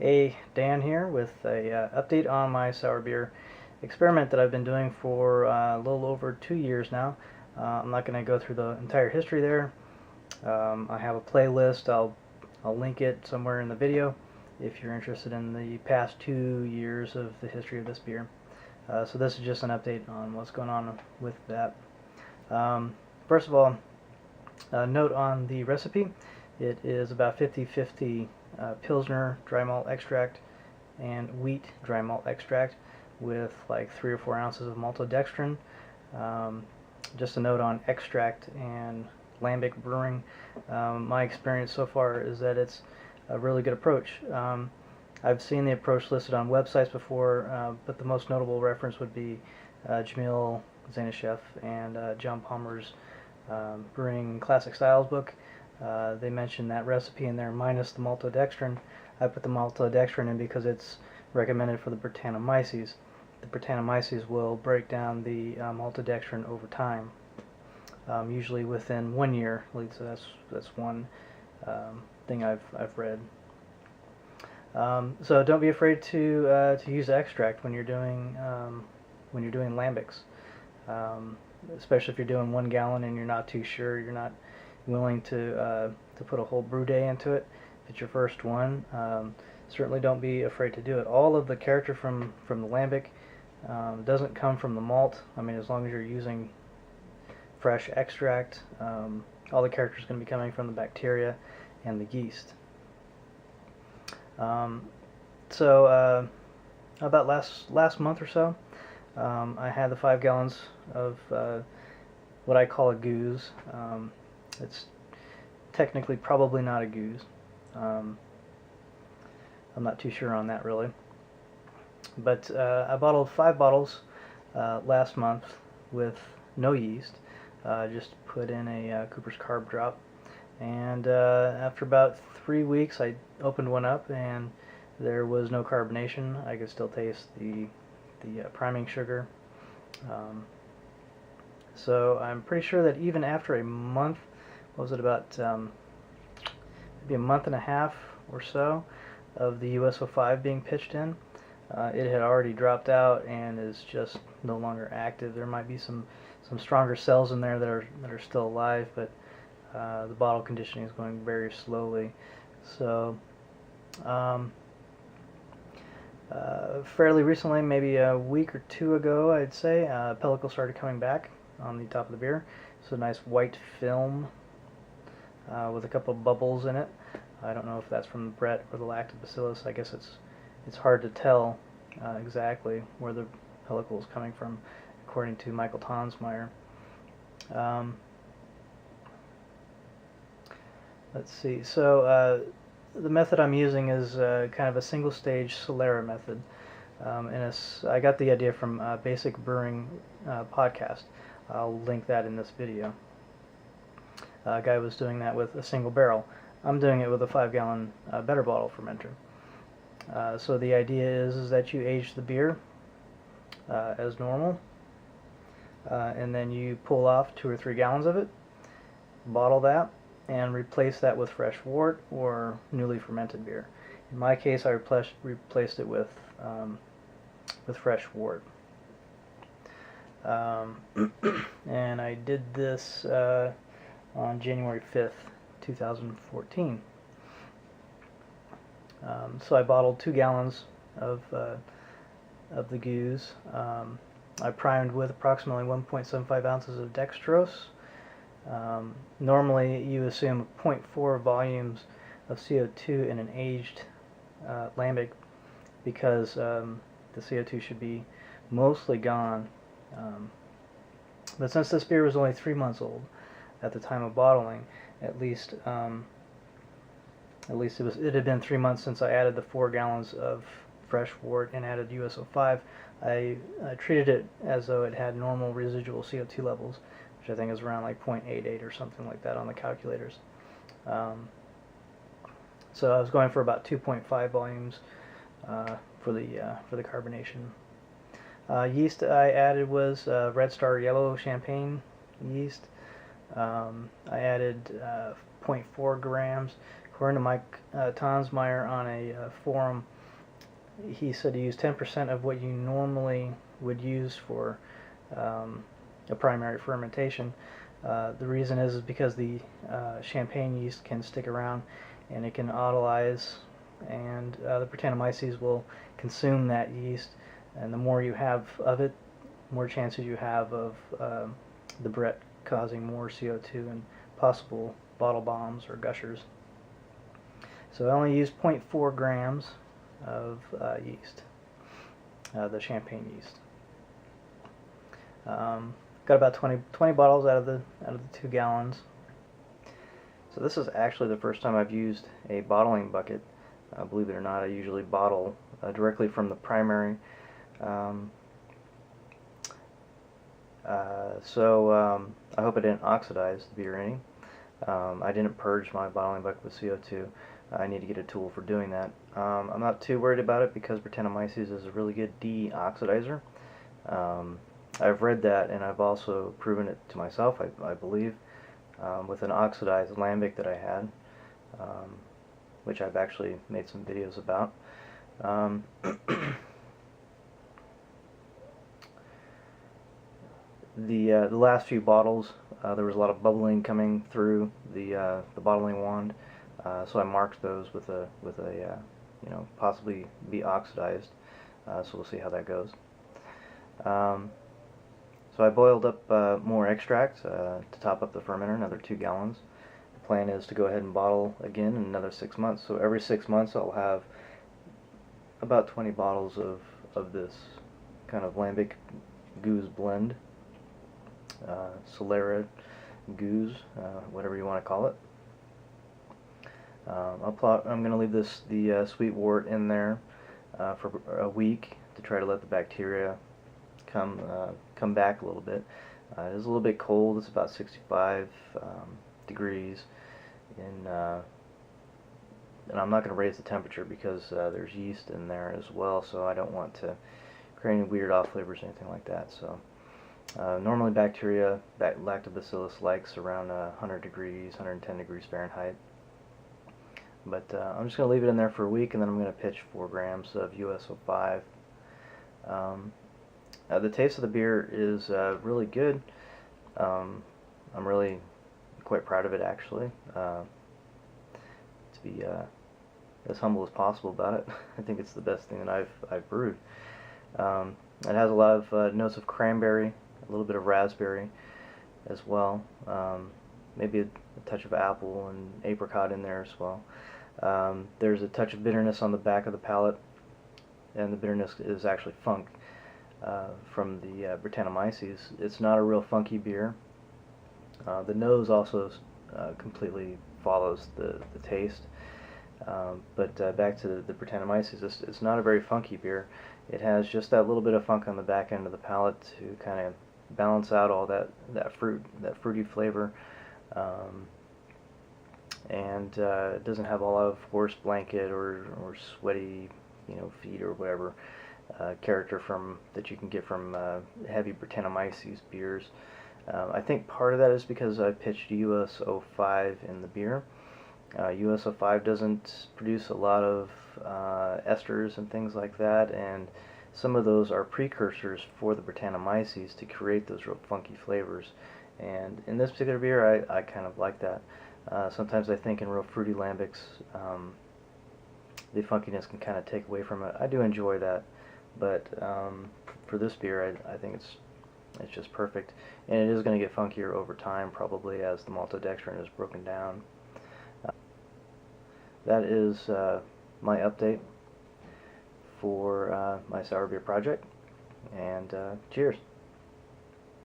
Hey, Dan here with a update on my sour beer experiment that I've been doing for a little over 2 years now. I'm not going to go through the entire history there. I have a playlist. I'll link it somewhere in the video if you're interested in the past 2 years of the history of this beer. So this is just an update on what's going on with that. First of all, note on the recipe. It is about 50-50 Pilsner dry malt extract and wheat dry malt extract with like 3 or 4 ounces of maltodextrin. Just a note on extract and lambic brewing. My experience so far is that it's a really good approach. I've seen the approach listed on websites before, but the most notable reference would be Jamil Zainasheff and John Palmer's Brewing Classic Styles book. They mentioned that recipe in there minus the maltodextrin. I put the maltodextrin in because it's recommended for the Brettanomyces. The Brettanomyces will break down the maltodextrin over time, usually within 1 year. At least that's one thing I've read. So don't be afraid to use extract when you're doing lambics, especially if you're doing 1 gallon and you're not too sure, you're not willing to put a whole brew day into it. If it's your first one, certainly don't be afraid to do it. All of the character from the lambic doesn't come from the malt. I mean, as long as you're using fresh extract, all the character is going to be coming from the bacteria and the yeast. So about last month or so, I had the 5 gallons of what I call a goose. It's technically probably not a goose. I'm not too sure on that really. But I bottled 5 bottles last month with no yeast. Just put in a Cooper's Carb drop. And after about 3 weeks, I opened one up and there was no carbonation. I could still taste the priming sugar. So I'm pretty sure that even after a month, what was it, about maybe a month and a half or so of the USO5 being pitched in, it had already dropped out and is just no longer active. There might be some stronger cells in there that are still alive, but the bottle conditioning is going very slowly. So fairly recently, maybe a week or 2 ago, I'd say, pellicle started coming back on the top of the beer. So a nice white film with a couple of bubbles in it. I don't know if that's from the Brett or the lactobacillus. I guess it's hard to tell exactly where the pellicle is coming from, according to Michael Tonsmeyer. Let's see. So the method I'm using is kind of a single-stage Solera method. I got the idea from Basic Brewing podcast. I'll link that in this video. A guy was doing that with a single barrel. I'm doing it with a 5-gallon better bottle fermenter. So the idea is that you age the beer as normal, and then you pull off 2 or 3 gallons of it, bottle that, and replace that with fresh wort or newly fermented beer. In my case, I replaced it with fresh wort. And I did this on January 5th, 2014. So I bottled 2 gallons of the goose. I primed with approximately 1.75 ounces of dextrose. Normally you assume 0.4 volumes of CO2 in an aged lambic because the CO2 should be mostly gone. But since this beer was only 3 months old at the time of bottling, at least it had been 3 months since I added the 4 gallons of fresh wort and added USO5. I treated it as though it had normal residual CO2 levels, which I think is around like 0.88 or something like that on the calculators. So I was going for about 2.5 volumes for the carbonation. Yeast I added was Red Star Yellow Champagne yeast. I added 0.4 grams. Of According to Mike Tonsmeyer on a forum, he said to use 10% of what you normally would use for a primary fermentation. The reason is because the champagne yeast can stick around and it can autolyze, and the Brettanomyces will consume that yeast, and the more you have of it, more chances you have of the Brett causing more CO2 and possible bottle bombs or gushers. So I only used 0.4 grams of yeast, the champagne yeast. Got about 20 bottles out of the 2 gallons. So this is actually the first time I've used a bottling bucket. Believe it or not, I usually bottle directly from the primary. I hope I didn't oxidize the beer any. I didn't purge my bottling bucket with CO2. I need to get a tool for doing that. I'm not too worried about it because Brettanomyces is a really good deoxidizer. I've read that, and I've also proven it to myself, I believe, with an oxidized lambic that I had, which I've actually made some videos about. The last few bottles, there was a lot of bubbling coming through the bottling wand, so I marked those with a possibly be oxidized. So we'll see how that goes. So I boiled up more extract to top up the fermenter, another 2 gallons. The plan is to go ahead and bottle again in another 6 months. So every 6 months I'll have about 20 bottles of this kind of lambic goose blend, Solera goose, whatever you want to call it. I'm going to leave the sweet wort in there for a week to try to let the bacteria come back a little bit. It is a little bit cold. It's about 65 degrees, and I'm not going to raise the temperature because there's yeast in there as well, so I don't want to create any weird off flavors or anything like that. So normally bacteria, lactobacillus, likes around 100 degrees, 110 degrees Fahrenheit. But I'm just going to leave it in there for a week, and then I'm going to pitch 4 grams of US-05. The taste of the beer is really good. I'm really quite proud of it, actually. To be as humble as possible about it, I think it's the best thing that I've brewed. It has a lot of notes of cranberry, a little bit of raspberry as well. Maybe a touch of apple and apricot in there as well. There's a touch of bitterness on the back of the palate, and the bitterness is actually funk from the Brettanomyces. It's not a real funky beer. The nose also completely follows the taste. But back to the Brettanomyces, it's not a very funky beer. It has just that little bit of funk on the back end of the palate to kind of balance out all that fruity flavor. And it doesn't have a lot of horse blanket or sweaty, feet or whatever character that you can get from heavy Brettanomyces beers. I think part of that is because I pitched US-05 in the beer. US-05 doesn't produce a lot of esters and things like that, and some of those are precursors for the Brettanomyces to create those real funky flavors. And in this particular beer, I kind of like that. Sometimes I think in real fruity lambics, the funkiness can kind of take away from it. I do enjoy that, but for this beer, I think it's just perfect. And it is going to get funkier over time, probably as the maltodextrin is broken down. That is my update for my sour beer project, and cheers.